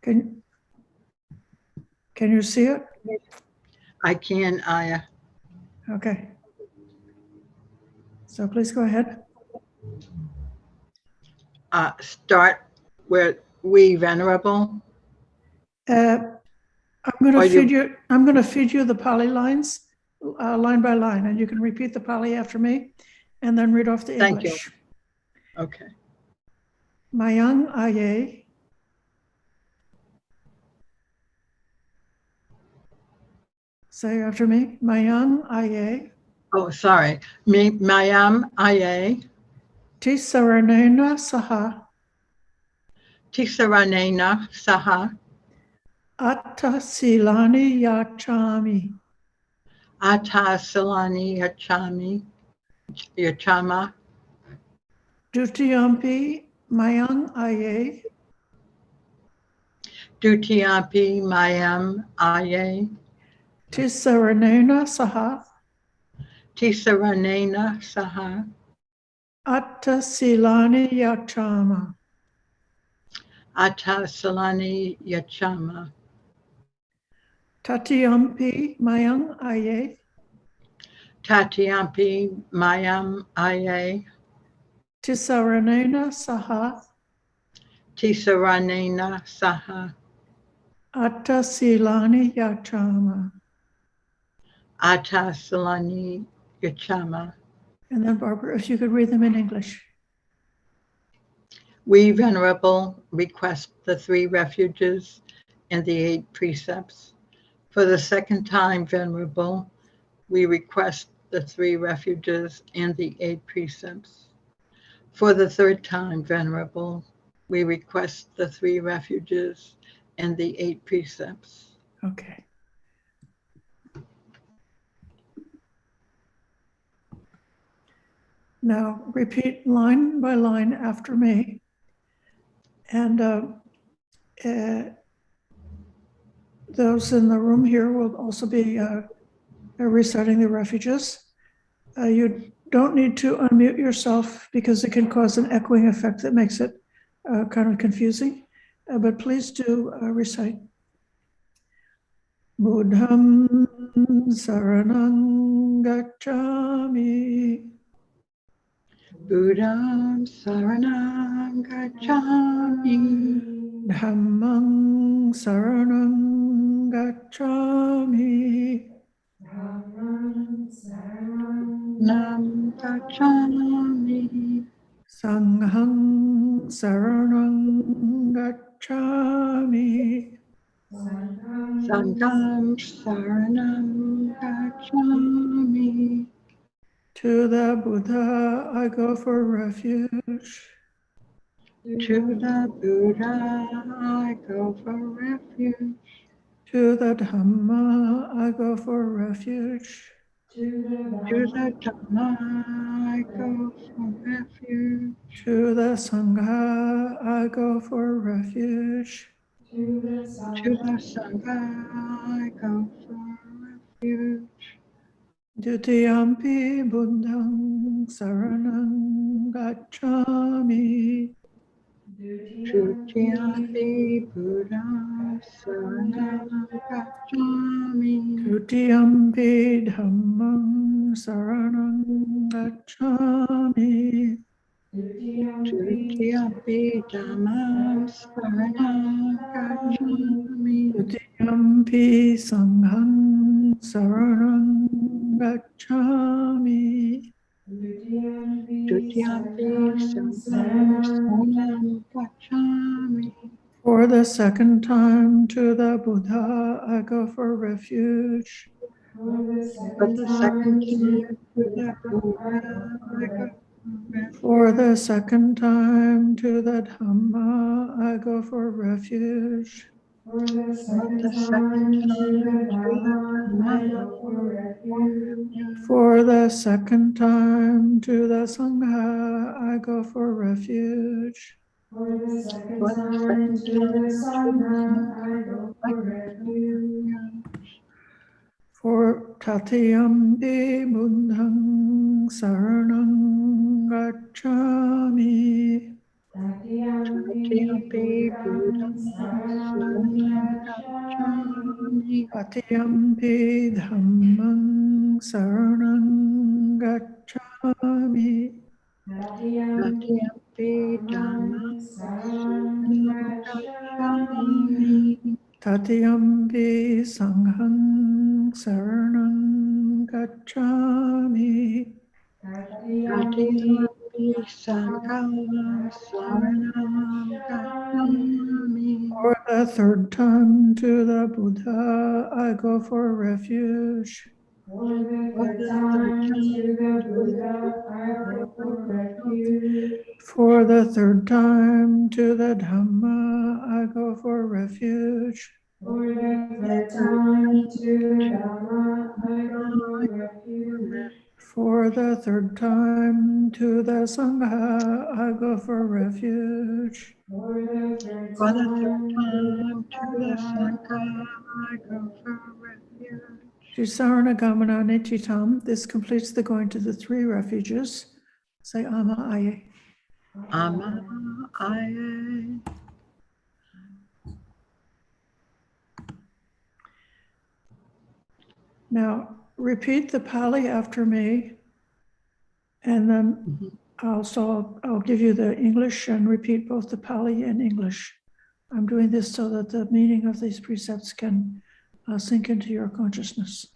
Can you see it? I can, Ayya. Okay. So please go ahead. Start with we venerable. I'm going to feed you. I'm going to feed you the Pali lines, line by line, and you can repeat the Pali after me, and then read off the English. Thank you. Okay. Mayang Ayya. Say after me. Mayang Ayya. Oh, sorry. Mayam Ayya. Tisaranena Saha. Tisaranena Saha. Atta Silani Yachami. Atta Salani Yachama. Dutiyampi Mayang Ayya. Dutiyampi Mayam Ayya. Tisaranena Saha. Tisaranena Saha. Atta Silani Yachama. Atta Salani Yachama. Tatiyampi Mayang Ayya. Tatiyampi Mayam Ayya. Tisaranena Saha. Tisaranena Saha. Atta Silani Yachama. Atta Salani Yachama. And then, Barbara, if you could read them in English. We, Venerable, request the 3 refuges and the 8 precepts. For the second time, Venerable, we request the 3 refuges and the 8 precepts. For the third time, Venerable, we request the 3 refuges and the 8 precepts. Okay. Now repeat line by line after me. And those in the room here will also be reciting the refuges. You don't need to unmute yourself because it can cause an echoing effect that makes it kind of confusing. But please do recite. Buddham saranang gacchami. Buddham saranang gacchami. Dhammang saranang gacchami. Nam gacchami. Sanghang saranang gacchami. Sangham saranam gacchami. To the Buddha I go for refuge. To the Buddha I go for refuge. To the Dhamma I go for refuge. To the Dhamma I go for refuge. To the Sangha I go for refuge. To the Sangha I go for refuge. Dutiyampi Buddhang saranang gacchami. Dutiyampi Buddha saranam gacchami. Dutiyampi Dhammang saranang gacchami. Dutiyampi Dhammam saranam gacchami. Dutiyampi Sanghang saranang gacchami. Dutiyampi Sangham saranam gacchami. For the second time to the Buddha I go for refuge. For the second time to the Buddha I go. For the second time to the Dhamma I go for refuge. For the second time to the Dhamma I go for refuge. For the second time to the Sangha I go for refuge. For the second time to the Sangha I go for refuge. For Tatiyampi Buddhang saranang gacchami. Tatiyampi Buddham saranam Tatiyampi dhammang saranang gacchami. Tatiyampi dhammam saranam gacchami. Tatiyampi sanghang saranang gacchami. Tatiyampi sangham saranam gacchami. For the third time to the Buddha, I go for refuge. For the third time to the For the third time to the Dhamma, I go for refuge. For the third time to Dhamma, I go for refuge. For the third time to the Sangha, I go for refuge. For the third For the third time time to the Sangha, I go for refuge. Shisaranagamana Netitam. This completes the going to the three refuges. Say Ama Aye. Ama Ayya. Now, repeat the Pali after me, and then I'll give you the English and repeat both the Pali and English. I'm doing this so that the meaning of these precepts can sink into your consciousness.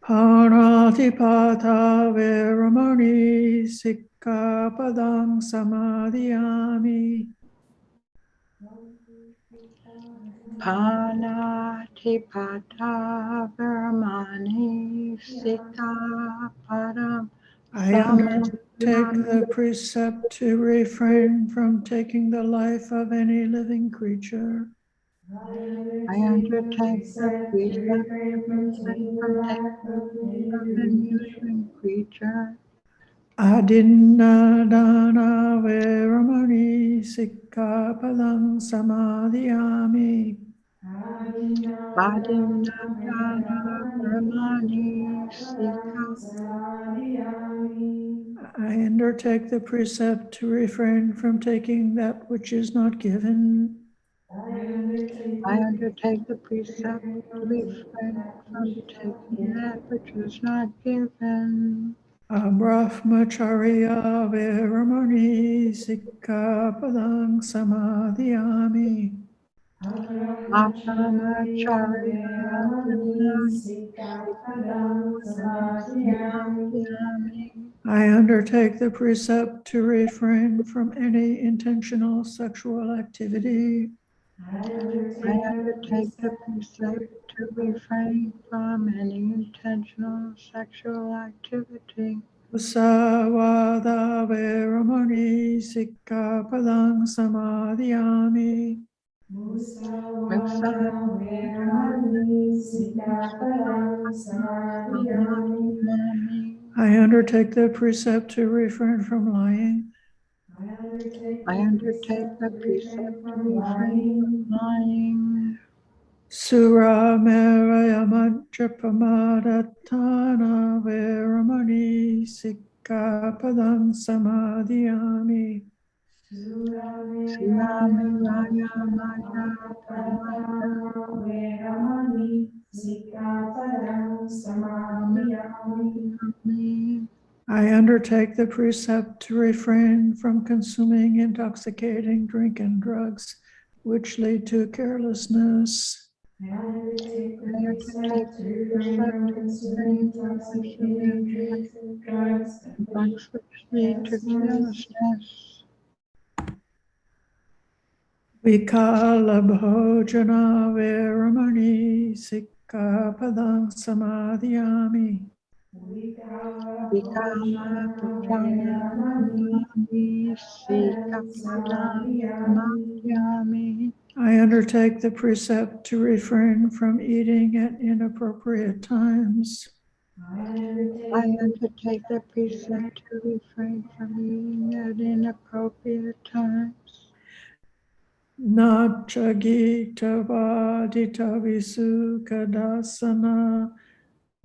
Panatipata veramani sikkapadang samadhiyami. Panatipata Veramani Sikkapadam. I undertake the precept to refrain from taking the life of any living creature. I undertake the precept to refrain from taking of any living creature. Adinadana veramani sikkapadang samadhiyami. Vadinadana Veramani Sikkapadam. I undertake the precept to refrain from taking that which is not given. I undertake the precept to refrain from taking that which is not given. Brahmacharya veramani sikkapadang samadhiyami. Brahmacharya Veramani Sikkapadam. I undertake the precept to refrain from any intentional sexual activity. I undertake the precept to refrain from any intentional sexual activity. Musavada veramani sikkapadang samadhiyami. I undertake the precept to refrain from lying. I undertake the precept to refrain from lying. Sura meraya majapamadatana veramani sikkapadang samadhiyami. Suramiraya Maya Paramaya. I undertake the precept to refrain from consuming intoxicating drink and drugs which lead to carelessness. I undertake the precept to refrain from consuming intoxicating drinks and drugs which lead to carelessness. Vikala bhojana veramani sikkapadang samadhiyami. Vikala bhojana veramani sikkapadang samadhiyami. I undertake the precept to refrain from eating at inappropriate times. I undertake the precept to refrain from eating at inappropriate times. Nachagita vadita visukadasana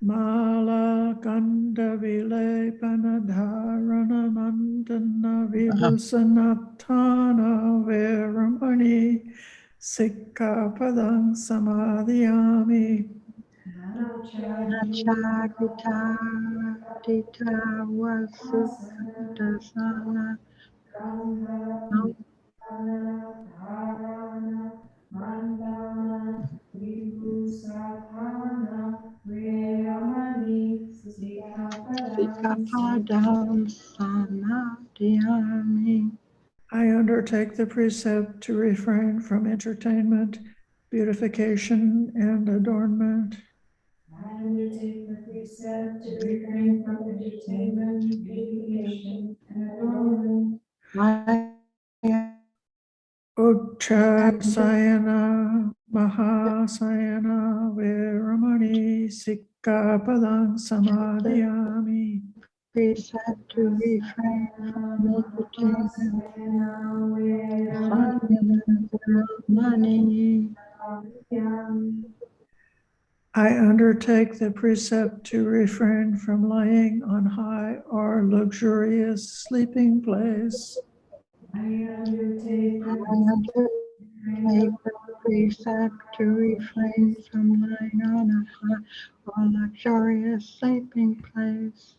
mala kanda vilepana dharana mandana vibhusanatana veramani Sikkhapadang samadhiyami. Nacharita Dita Vasukadasana Sikapadam Samadhyami. I undertake the precept to refrain from entertainment, beautification, and adornment. I undertake the precept to refrain from entertainment, beautification, and adornment. Uchasayana Mahasayana Viramani Sikkhapadang Samadhiyami. Precept to refrain from entertainment, I undertake the precept to refrain from lying on high or luxurious sleeping place. I undertake the precept to refrain from lying on a high or luxurious sleeping place.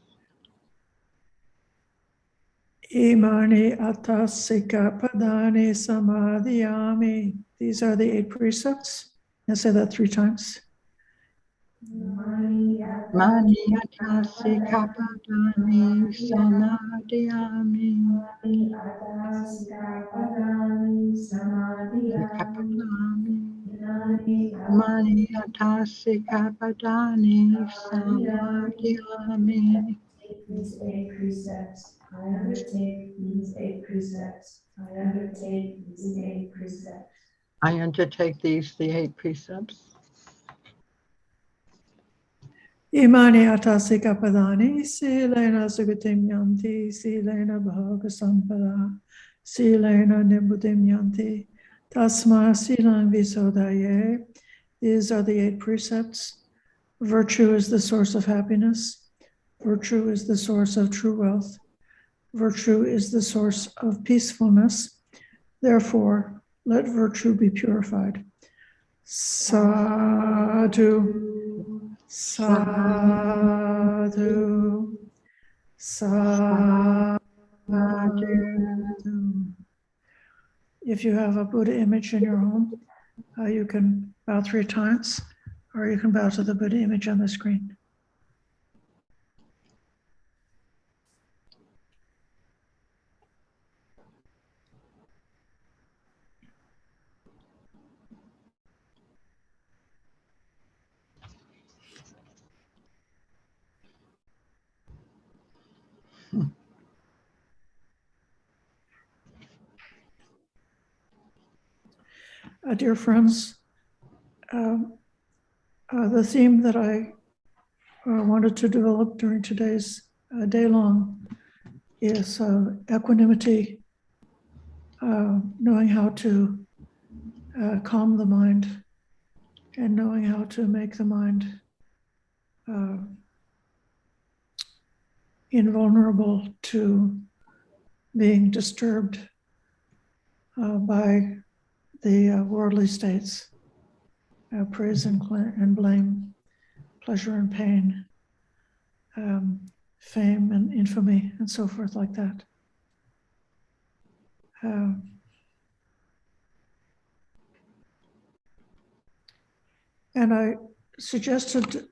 Imani atasika padani samadhiyami. These are the 8 precepts. I say that 3 times. Mani atasi kapadani samadhyami. Mani atasi kapadani samadhyami. these 8 precepts. I undertake these 8 precepts. I undertake these 8 precepts. I undertake these, the 8 precepts. Imani atasika padani silena sugatim yanti silena bhoga sampada silena nimbutim yanti tasma silang visodaye. These are the 8 precepts. Virtue is the source of happiness. Virtue is the source of true wealth. Virtue is the source of peacefulness. Therefore, let virtue be purified. Sadhu, sadhu, sadhu. If you have a Buddha image in your home, you can bow 3 times, or you can bow to the Buddha image on the screen. Dear friends, the theme that I wanted to develop during today's day long is equanimity, knowing how to calm the mind and knowing how to make the mind invulnerable to being disturbed by the worldly states, praise and blame, pleasure and pain, fame and infamy, and so forth like that. And I suggested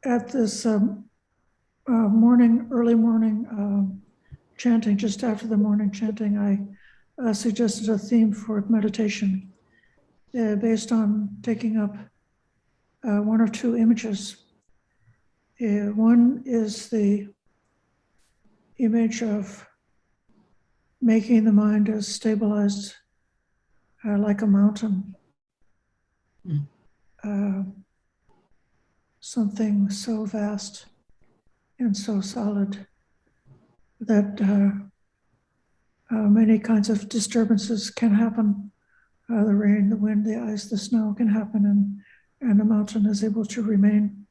at this early morning chanting, just after the morning chanting, I suggested a theme for meditation based on taking up 1 or 2 images. One is the image of making the mind as stabilized like a mountain. Something so vast and so solid that many kinds of disturbances can happen. The rain, the wind, the ice, the snow can happen, and the mountain is able to remain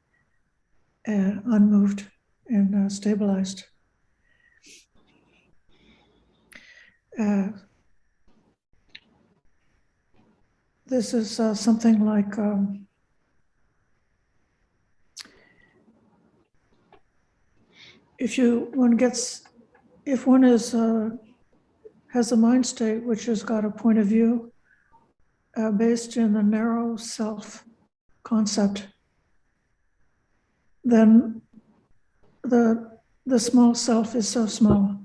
unmoved and stabilized. this is something like if one has a mind state which has got a point of view based in the narrow self concept, then the small self is so small.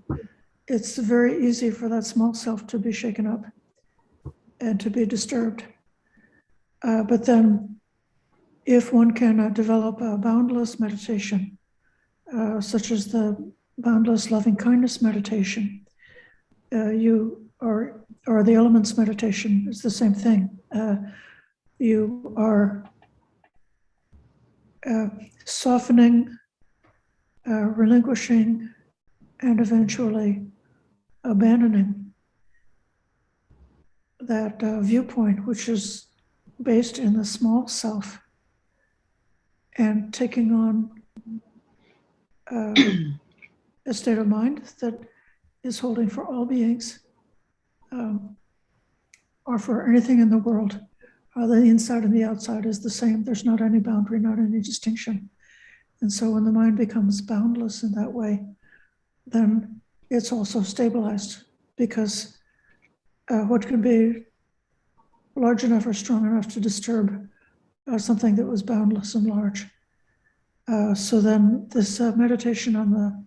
It's very easy for that small self to be shaken up and to be disturbed. But then if one can develop a boundless meditation, such as the boundless loving kindness meditation, or the elements meditation is the same thing. You are softening, relinquishing, and eventually abandoning that viewpoint, which is based in the small self, and taking on a state of mind that is holding for all beings, or for anything in the world. The inside and the outside is the same. There's not any boundary, not any distinction. And so when the mind becomes boundless in that way, then it's also stabilized, because what can be large enough or strong enough to disturb something that was boundless and large. So then this meditation on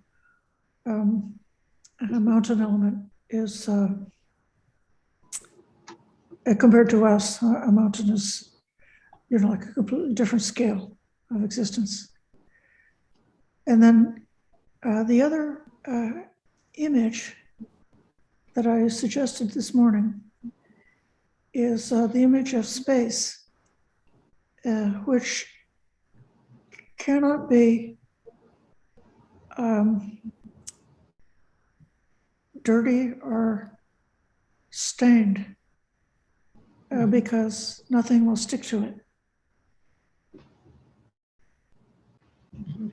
the mountain element is, compared to us, a mountain is, like a completely different scale of existence. And then the other image that I suggested this morning is the image of space, which cannot be dirty or stained, because nothing will stick to it.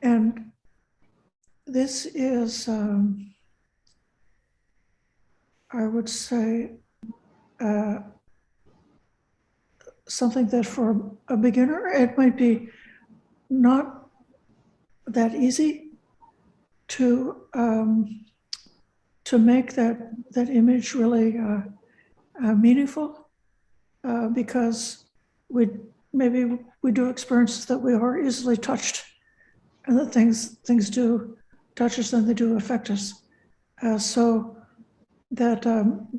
And this is, I would say, something that for a beginner, it might be not that easy to make that image really meaningful, because we do experiences that we are easily touched, and that things do touch us and they do affect us. So that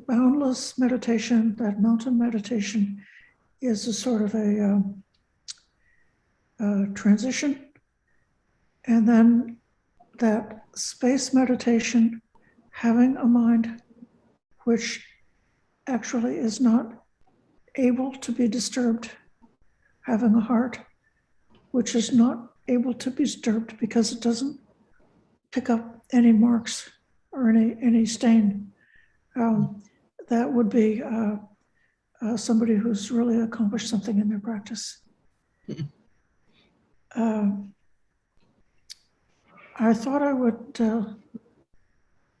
boundless meditation, that mountain meditation, is a sort of a transition. And then that space meditation, having a mind which actually is not able to be disturbed, having a heart which is not able to be disturbed because it doesn't pick up any marks or any stain. That would be somebody who's really accomplished something in their practice. I thought I would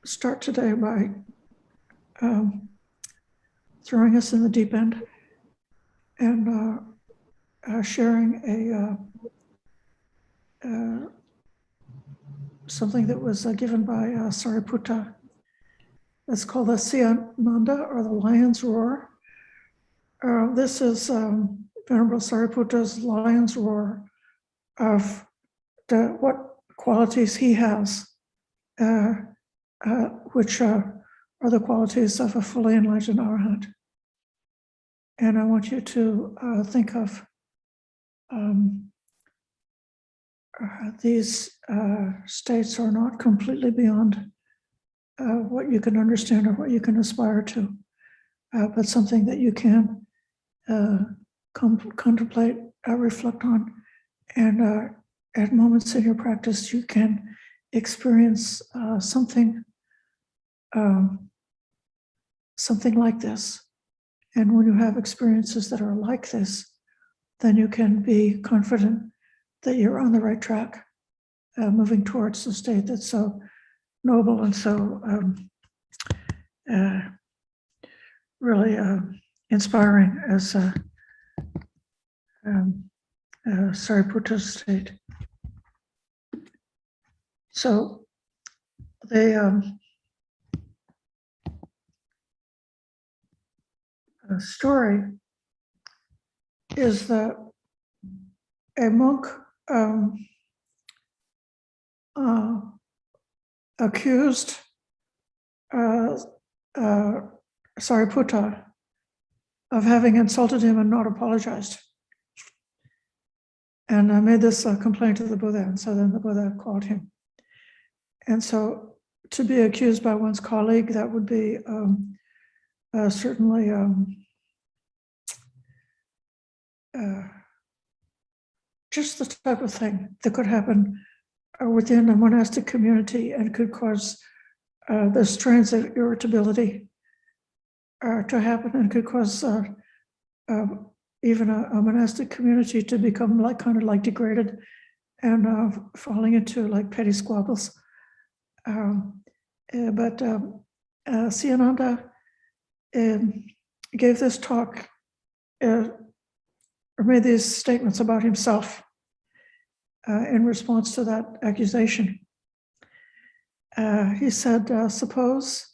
start today by throwing us in the deep end and sharing something that was given by Sariputta. That's called the Siyananda, or the Lion's Roar. This is Venerable Sariputta's Lion's Roar of what qualities he has, which are the qualities of a fully enlightened arhat. And I want you to think of these states are not completely beyond what you can understand or what you can aspire to, but something that you can contemplate, reflect on, and at moments in your practice, you can experience something like this. And when you have experiences that are like this, then you can be confident that you're on the right track, moving towards the state that's so noble and so really inspiring as Sariputta state. So the story is that a monk accused Sariputta of having insulted him and not apologized. And I made this complaint to the Buddha, and so then the Buddha called him. And so to be accused by one's colleague, that would be certainly just the type of thing that could happen within a monastic community and could cause the strains of irritability to happen and could cause even a monastic community to become kind of degraded and falling into petty squabbles. But Siyananda gave this talk or made these statements about himself in response to that accusation. He said, suppose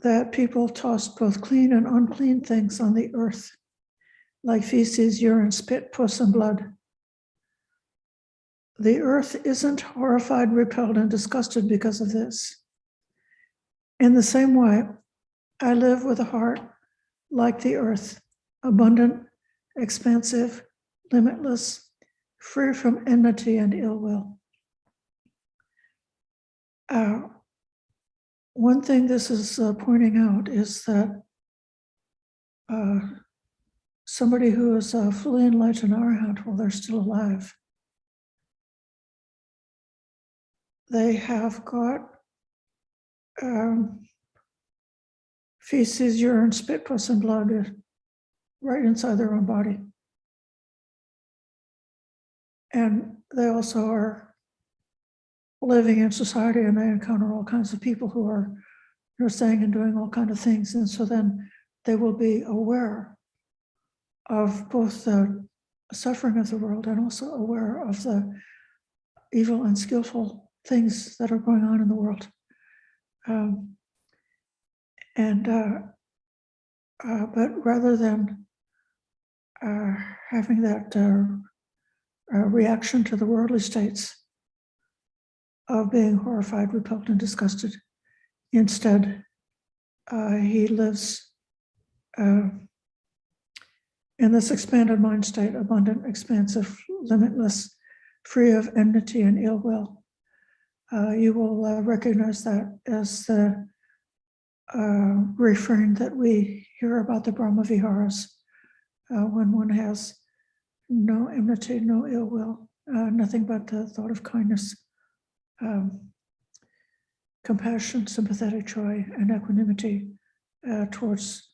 that people tossed both clean and unclean things on the earth, like feces, urine, spit, pus, and blood. The earth isn't horrified, repelled, and disgusted because of this. In the same way, I live with a heart like the earth, abundant, expansive, limitless, free from enmity and ill will. One thing this is pointing out is that somebody who is fully enlightened arahant, while they're still alive, they have got feces, urine, spit, pus, and blood right inside their own body. And they also are living in society, and they encounter all kinds of people who are saying and doing all kinds of things. And so then they will be aware of both the suffering of the world and also aware of the evil and skillful things that are going on in the world. But rather than having that reaction to the worldly states of being horrified, repelled, and disgusted, instead, he lives in this expanded mind state, abundant, expansive, limitless, free of enmity and ill will. You will recognize that as the refrain that we hear about the Brahma Viharas, when one has no enmity, no ill will, nothing but the thought of kindness, compassion, sympathetic joy, and equanimity towards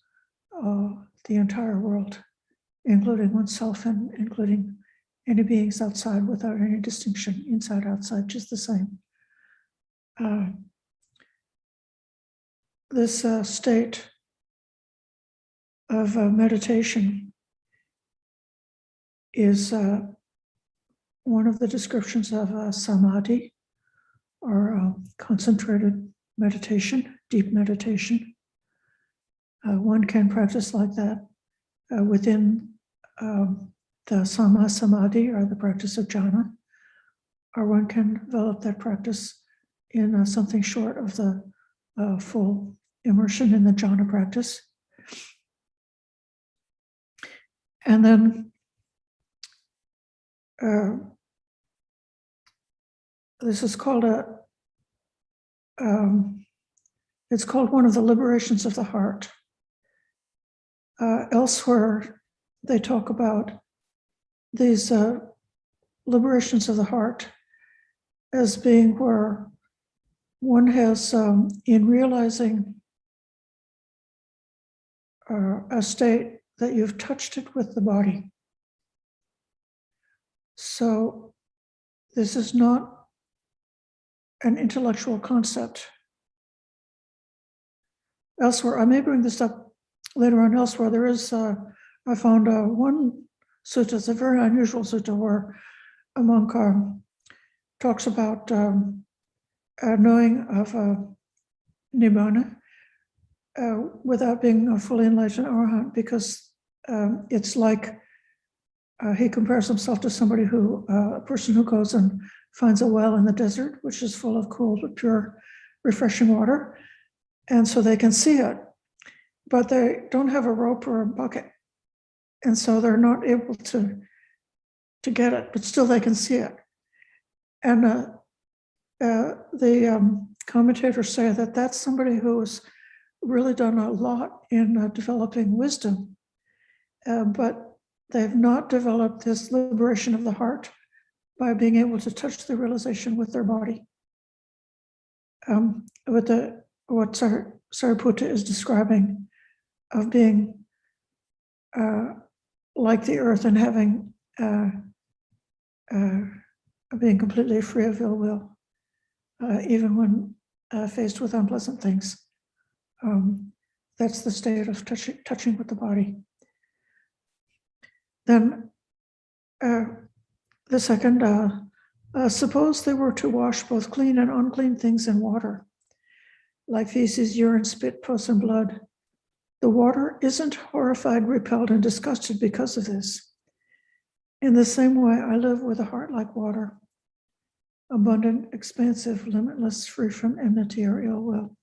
the entire world, including oneself and including any beings outside without any distinction, inside, outside, just the same. This state of meditation is one of the descriptions of samadhi, or concentrated meditation, deep meditation. One can practice like that within the sama samadhi, or the practice of jhana, or one can develop that practice in something short of the full immersion in the jhana practice. And then this is called it's called one of the liberations of the heart. Elsewhere, they talk about these liberations of the heart as being where one has, in realizing a state, that you've touched it with the body. So this is not an intellectual concept. Elsewhere, I may bring this up later on elsewhere, there is, I found one sutta. It's a very unusual sutta where a monk talks about knowing of nibbana without being a fully enlightened arahant, because it's like he compares himself to somebody who, a person who goes and finds a well in the desert, which is full of cool but pure, refreshing water. And so they can see it, but they don't have a rope or a bucket. And so they're not able to get it, but still they can see it. And the commentators say that that's somebody who has really done a lot in developing wisdom, but they've not developed this liberation of the heart by being able to touch the realization with their body. What Sariputta is describing of being like the earth and having being completely free of ill will, even when faced with unpleasant things. That's the state of touching with the body. Then the second, suppose they were to wash both clean and unclean things in water, like feces, urine, spit, pus, and blood. The water isn't horrified, repelled, and disgusted because of this. In the same way, I live with a heart like water, abundant, expansive, limitless, free from enmity or ill will.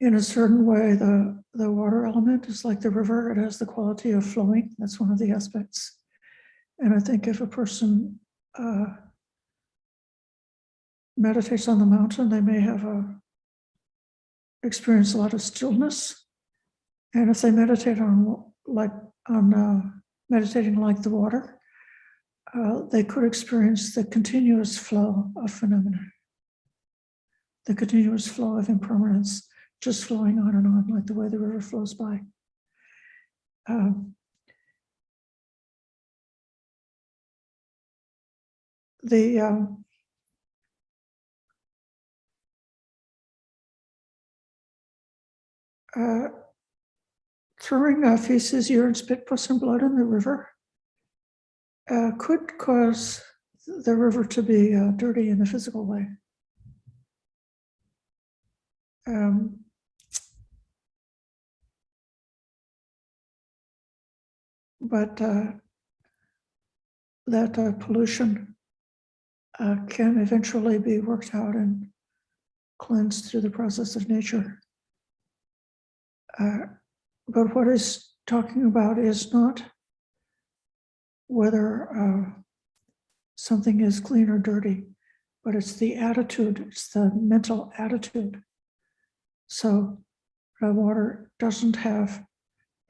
In a certain way, the water element is like the river. It has the quality of flowing. That's one of the aspects. And I think if a person meditates on the mountain, they may have experience a lot of stillness. And if they meditate meditating like the water, they could experience the continuous flow of phenomena, the continuous flow of impermanence, just flowing on and on, like the way the river flows by. Throwing feces, urine, spit, pus, and blood in the river could cause the river to be dirty in a physical way. But that pollution can eventually be worked out and cleansed through the process of nature. But what he's talking about is not whether something is clean or dirty, but it's the attitude, it's the mental attitude. So water doesn't have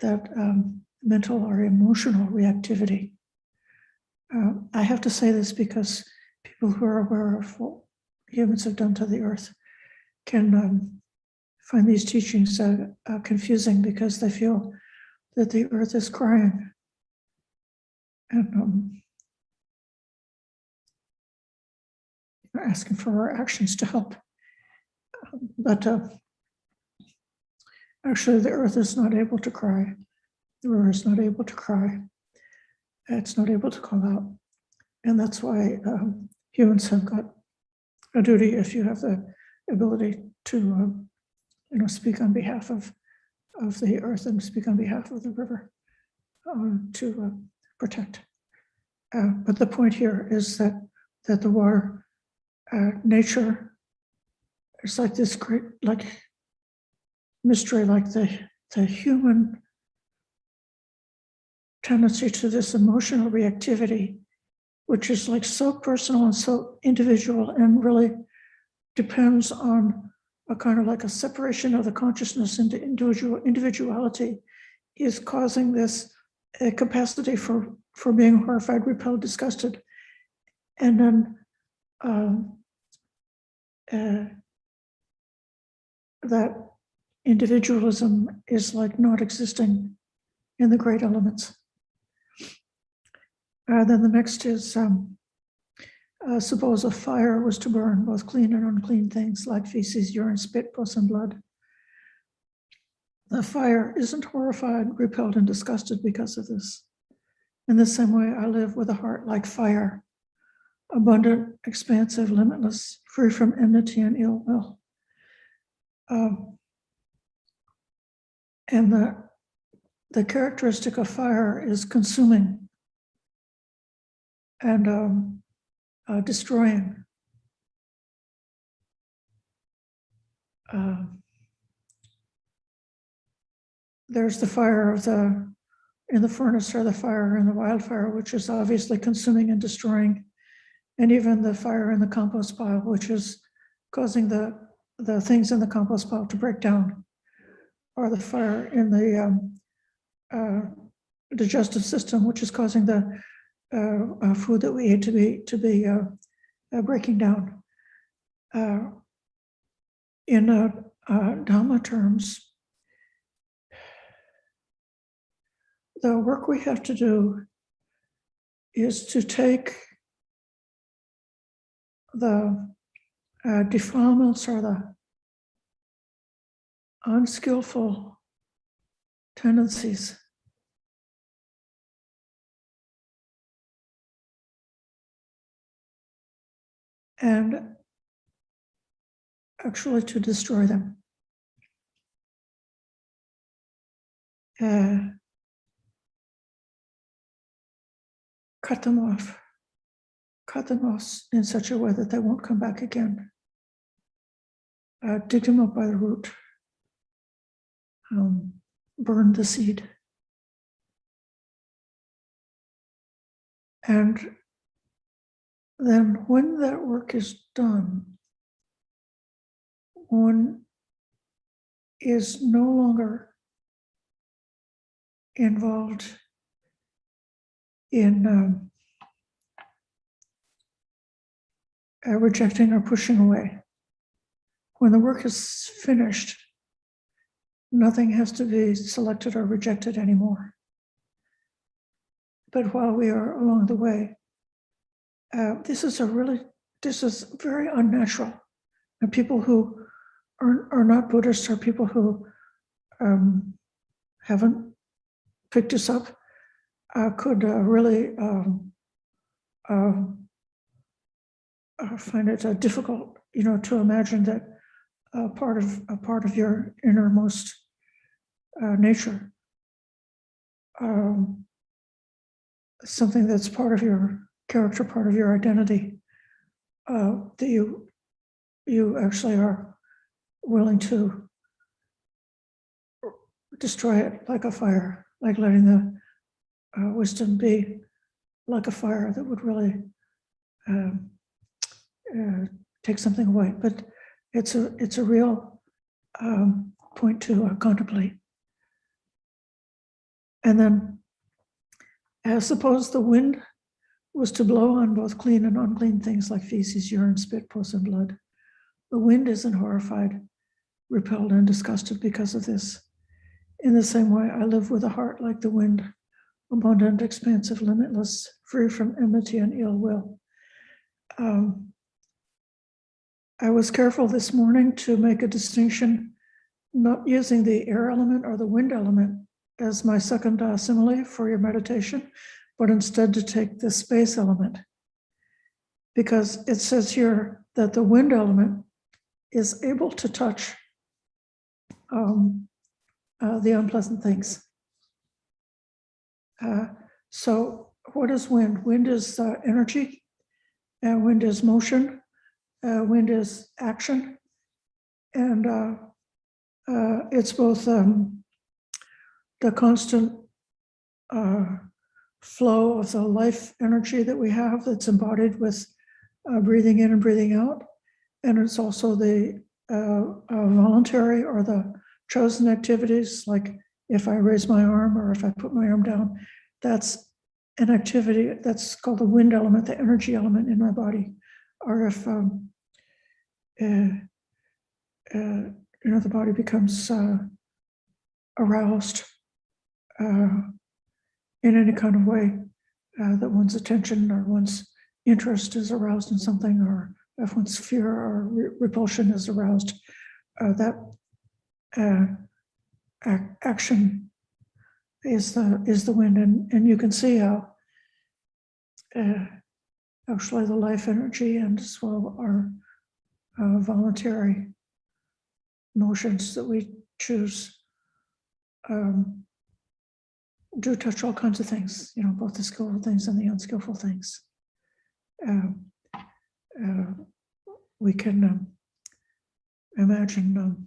that mental or emotional reactivity. I have to say this because people who are aware of what humans have done to the earth can find these teachings confusing, because they feel that the earth is crying and asking for our actions to help. But actually, the earth is not able to cry. The river is not able to cry. It's not able to call out. And that's why humans have got a duty, if you have the ability to speak on behalf of the earth and speak on behalf of the river, to protect. But the point here is that the water, nature, is like this great mystery, like the human tendency to this emotional reactivity, which is like so personal and so individual, and really depends on a kind of like a separation of the consciousness into individuality, is causing this capacity for being horrified, repelled, disgusted. And then that individualism is like not existing in the great elements. Then the next is Suppose a fire was to burn both clean and unclean things like feces, urine, spit, pus, and blood. The fire isn't horrified, repelled, and disgusted because of this. In the same way, I live with a heart like fire, abundant, expansive, limitless, free from enmity and ill will. And the characteristic of fire is consuming and destroying. There's the fire in the furnace, or the fire in the wildfire, which is obviously consuming and destroying, and even the fire in the compost pile, which is causing the things in the compost pile to break down, or the fire in the digestive system, which is causing the food that we eat to be breaking down. In Dhamma terms, the work we have to do is to take the defilements or the unskillful tendencies and actually to destroy them. Cut them off in such a way that they won't come back again. Dig them up by the root. Burn the seed. And then when that work is done, one is no longer involved in rejecting or pushing away. When the work is finished, nothing has to be selected or rejected anymore. But while we are along the way, this is very unnatural. And people who are not Buddhists, or people who haven't picked this up could really find it difficult, to imagine that a part of your innermost nature, something that's part of your character, part of your identity, that you actually are willing to destroy it like a fire, like letting the wisdom be like a fire that would really take something away. But it's a real point to contemplate. And then, suppose the wind was to blow on both clean and unclean things like feces, urine, spit, pus, and blood. The wind isn't horrified, repelled, and disgusted because of this. In the same way, I live with a heart like the wind, abundant, expansive, limitless, free from enmity and ill will. I was careful this morning to make a distinction, not using the air element or the wind element as my second simile for your meditation, but instead to take the space element. Because it says here that the wind element is able to touch the unpleasant things. So what is wind? Wind is energy, wind is motion, wind is action, and it's both the constant flow of the life energy that we have that's embodied with breathing in and breathing out, and it's also the voluntary or the chosen activities, like if I raise my arm or if I put my arm down, that's an activity that's called the wind element, the energy element in my body. Or if the body becomes aroused in any kind of way, that one's attention or one's interest is aroused in something, or if one's fear or repulsion is aroused, that action is the wind, and you can see how actually the life energy and as well our voluntary motions that we choose do touch all kinds of things, both the skillful things and the unskillful things. We can imagine,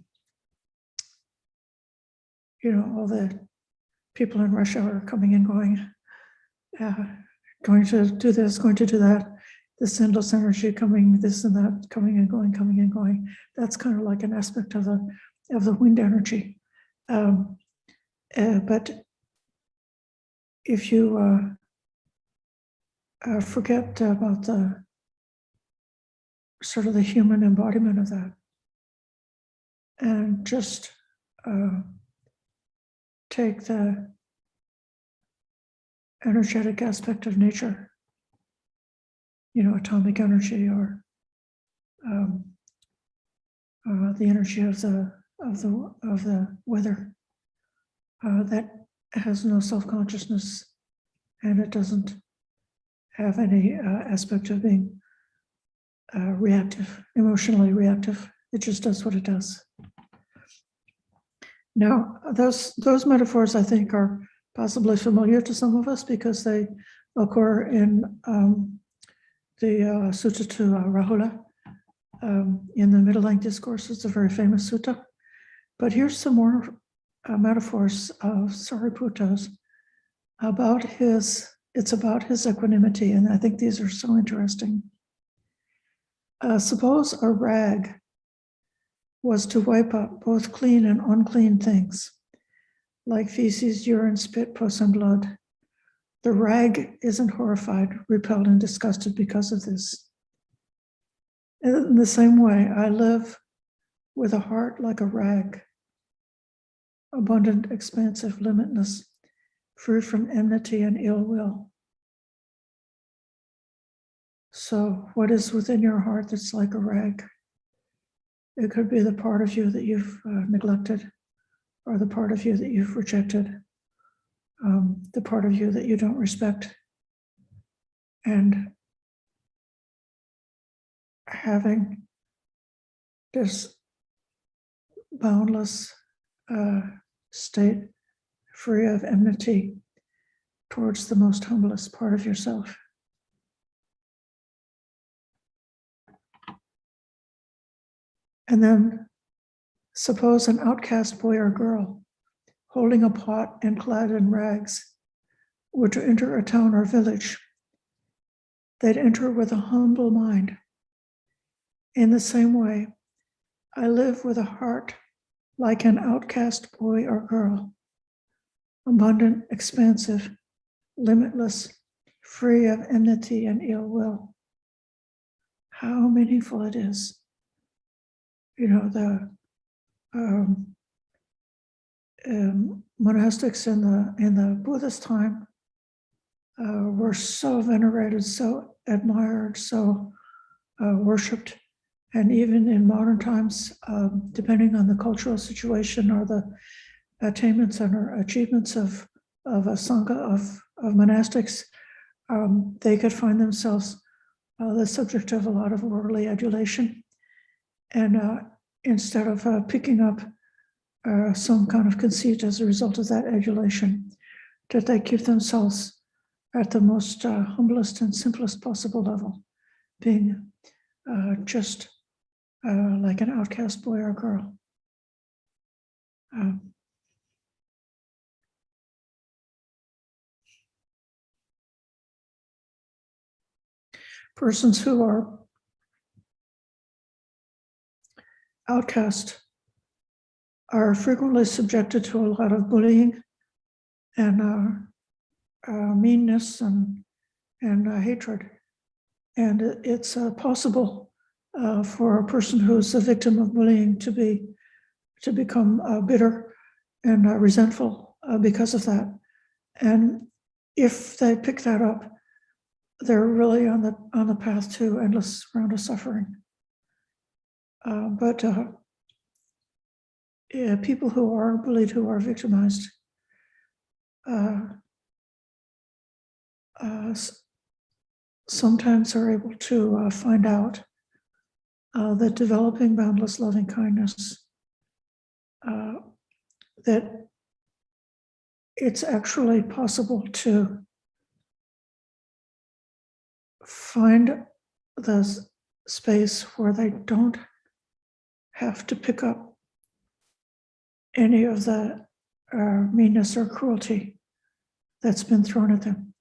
all the people in rush hour coming and going, going to do this, going to do that, this endless energy coming, this and that, coming and going, coming and going. That's kind of like an aspect of the wind energy. But if you forget about the sort of the human embodiment of that, and just take the energetic aspect of nature, atomic energy, or the energy of the weather, that has no self-consciousness, and it doesn't have any aspect of being reactive, emotionally reactive. It just does what it does. Now, those metaphors, I think, are possibly familiar to some of us because they occur in the Sutta to Rahula in the Middle Length Discourse. It's a very famous sutta. But here's some more metaphors of Sariputta's about his equanimity, and I think these are so interesting. Suppose a rag was to wipe up both clean and unclean things, like feces, urine, spit, pus, and blood. The rag isn't horrified, repelled, and disgusted because of this. In the same way, I live with a heart like a rag, abundant, expansive, limitless, free from enmity and ill will. So what is within your heart that's like a rag? It could be the part of you that you've neglected, or the part of you that you've rejected, the part of you that you don't respect. And having this boundless state, free of enmity towards the most humblest part of yourself. And then suppose an outcast boy or girl holding a pot and clad in rags were to enter a town or village. They'd enter with a humble mind. In the same way, I live with a heart like an outcast boy or girl, abundant, expansive, limitless, free of enmity and ill will. How meaningful it is. The monastics in the Buddhist time were so venerated, so admired, so worshipped, and even in modern times, depending on the cultural situation or the attainments and achievements of a sangha of monastics, they could find themselves the subject of a lot of worldly adulation. And instead of picking up some kind of conceit as a result of that adulation, that they keep themselves at the most humblest and simplest possible level, being just like an outcast boy or girl. Persons who are outcast are frequently subjected to a lot of bullying and meanness and hatred. And it's possible for a person who's a victim of bullying to become bitter and resentful because of that. And if they pick that up, they're really on the path to endless round of suffering. But yeah, people who are bullied, who are victimized, sometimes are able to find out that developing boundless loving kindness, that it's actually possible to find the space where they don't have to pick up any of the meanness or cruelty that's been thrown at them.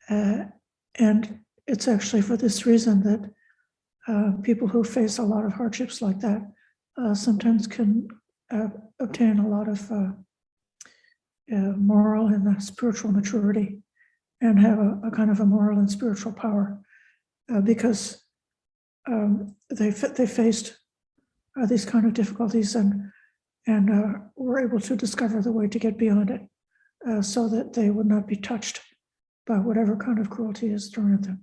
And it's actually for this reason that people who face a lot of hardships like that sometimes can obtain a lot of moral and spiritual maturity, and have a kind of a moral and spiritual power, because they faced these kind of difficulties and were able to discover the way to get beyond it, so that they would not be touched by whatever kind of cruelty is thrown at them.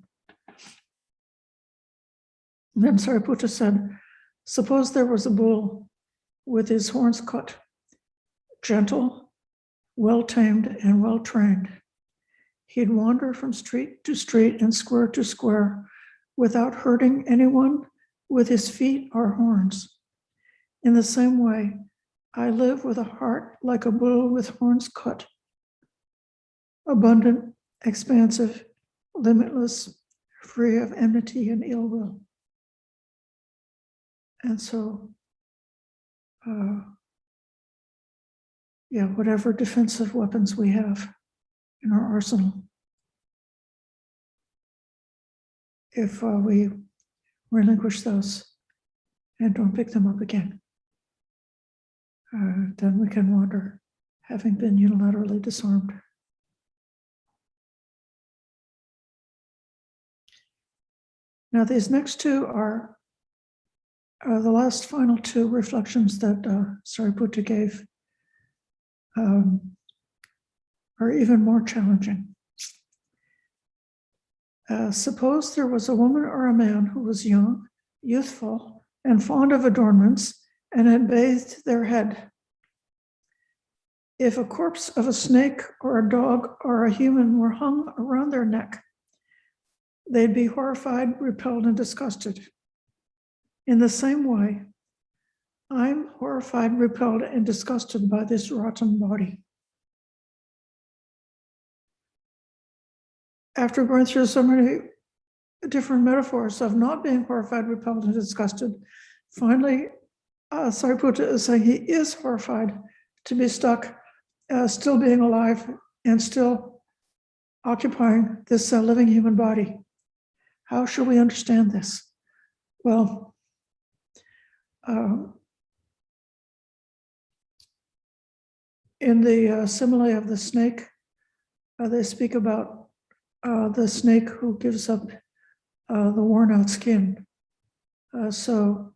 And then Sariputta said, suppose there was a bull with his horns cut, gentle, well-tamed, and well-trained. He'd wander from street to street and square to square without hurting anyone with his feet or horns. In the same way, I live with a heart like a bull with horns cut, abundant, expansive, limitless, free of enmity and ill will. And so, yeah, whatever defensive weapons we have in our arsenal, if we relinquish those and don't pick them up again, then we can wander, having been unilaterally disarmed. Now, these next two are the last final two reflections that Sariputta gave, are even more challenging. Suppose there was a woman or a man who was young, youthful, and fond of adornments, and had bathed their head. If a corpse of a snake or a dog or a human were hung around their neck, they'd be horrified, repelled, and disgusted. In the same way, I'm horrified, repelled, and disgusted by this rotten body. After going through so many different metaphors of not being horrified, repelled, and disgusted, finally, Sariputta is saying he is horrified to be stuck, still being alive and still occupying this living human body. How should we understand this? Well, in the simile of the snake, they speak about the snake who gives up the worn out skin. So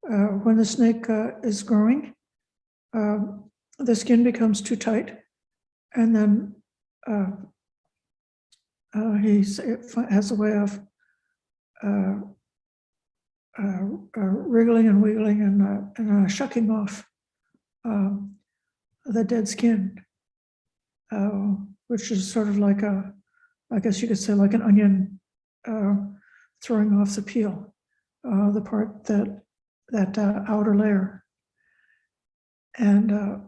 when the snake is growing, the skin becomes too tight, and then he has a way of wriggling and wiggling and shucking off the dead skin, which is sort of like I guess you could say like an onion throwing off the peel, the part that outer layer. And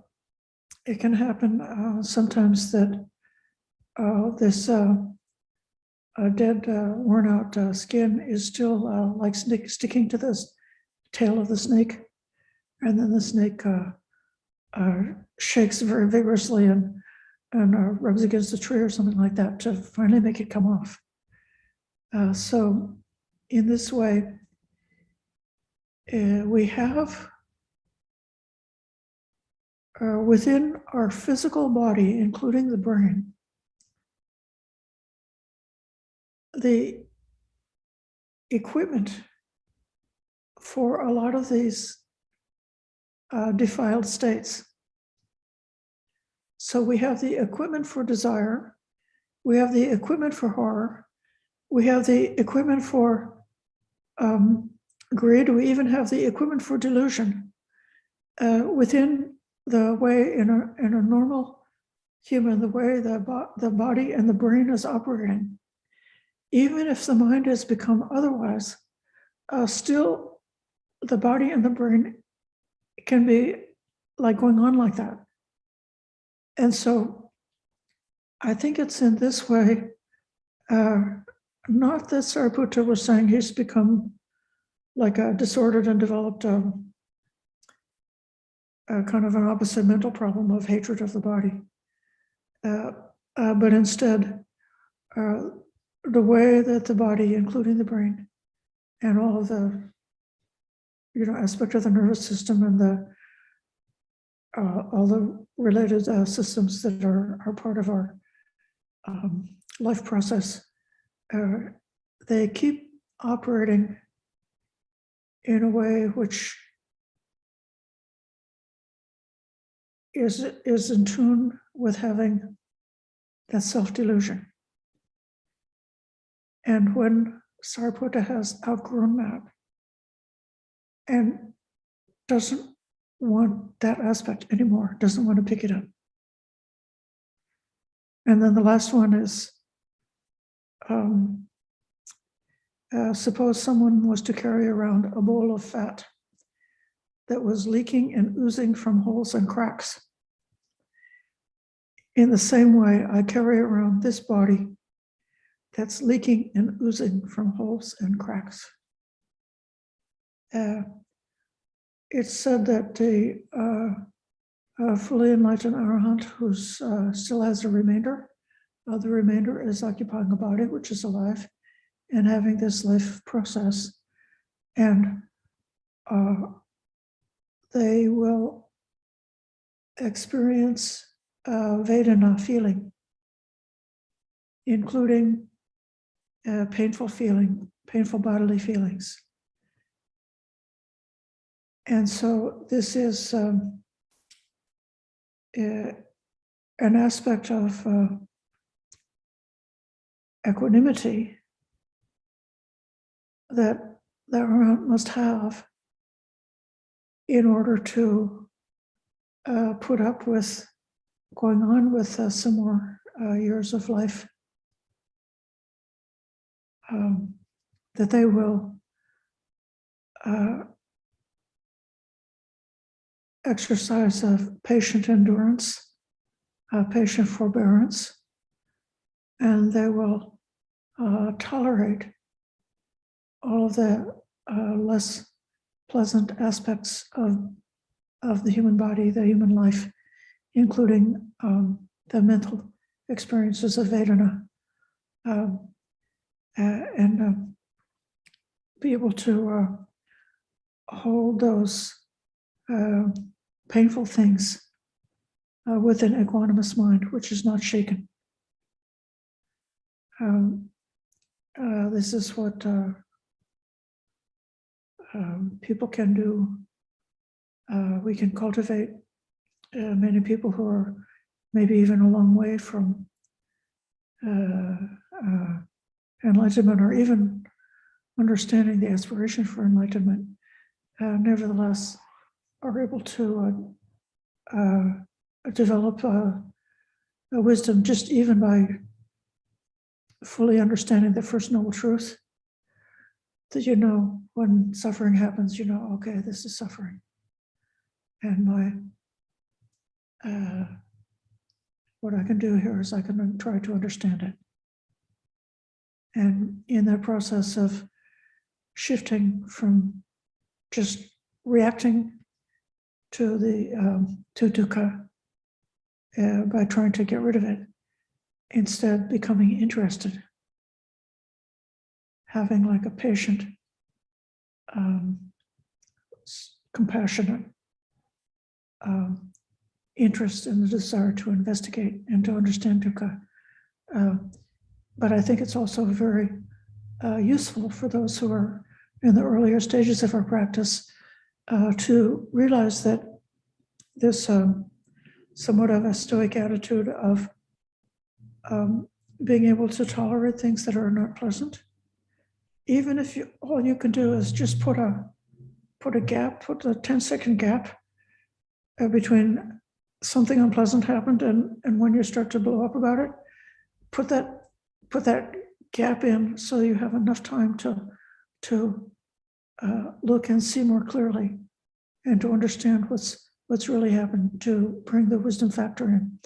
it can happen sometimes that this dead, worn out skin is still like sticking to the tail of the snake, and then the snake shakes very vigorously and rubs against a tree or something like that to finally make it come off. So in this way, we have within our physical body, including the brain, the equipment for a lot of these defiled states. So we have the equipment for desire, we have the equipment for horror. We have the equipment for greed. We even have the equipment for delusion within the way in a normal human, the way the body and the brain is operating. Even if the mind has become otherwise, still the body and the brain can be like going on like that. And so I think it's in this way, not that Sariputta was saying he's become like a disordered and developed a kind of an opposite mental problem of hatred of the body. But instead, the way that the body, including the brain, and all of the aspect of the nervous system and all the related systems that are part of our life process, they keep operating in a way which is in tune with having that self-delusion. And when Sariputta has outgrown that and doesn't want that aspect anymore, doesn't want to pick it up. And then the last one is, suppose someone was to carry around a bowl of fat that was leaking and oozing from holes and cracks. In the same way, I carry around this body that's leaking and oozing from holes and cracks. It's said that the fully enlightened arahant who still has a remainder, the remainder is occupying a body which is alive and having this life process, and they will experience Vedana feeling, including painful bodily feelings. And so this is an aspect of equanimity that arahant must have in order to put up with going on with some more years of life, that they will exercise of patient endurance, patient forbearance, and they will tolerate all of the less pleasant aspects of the human body, the human life, including the mental experiences of Vedana, and be able to hold those painful things with an equanimous mind, which is not shaken. This is what people can do. We can cultivate many people who are maybe even a long way from enlightenment or even understanding the aspiration for enlightenment, nevertheless are able to develop a wisdom just even by fully understanding the first noble truth, that when suffering happens, okay, this is suffering. And what I can do here is I can try to understand it. And in that process of shifting from just reacting to the to dukkha by trying to get rid of it, instead becoming interested, having like a patient, compassionate interest in the desire to investigate and to understand dukkha. But I think it's also very useful for those who are in the earlier stages of our practice to realize that this somewhat of a stoic attitude of being able to tolerate things that are not pleasant. Even if all you can do is just put a gap, put a 10-second gap between something unpleasant happened and when you start to blow up about it, put that gap in so you have enough time to look and see more clearly and to understand what's really happened, to bring the wisdom factor in.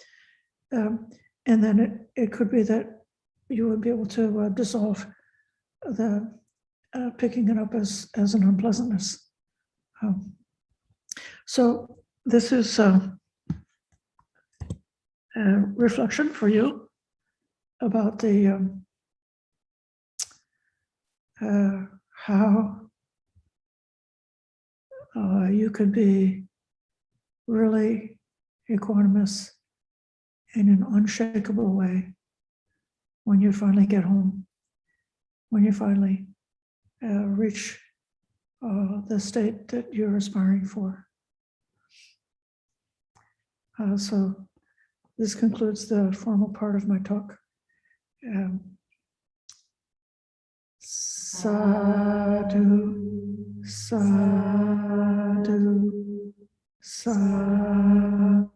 And then it could be that you would be able to dissolve the picking it up as an unpleasantness. So this is a reflection for you about the how you could be really equanimous in an unshakable way when you finally get home, when you finally reach the state that you're aspiring for. So this concludes the formal part of my talk. Sadhu, sadhu, sadhu.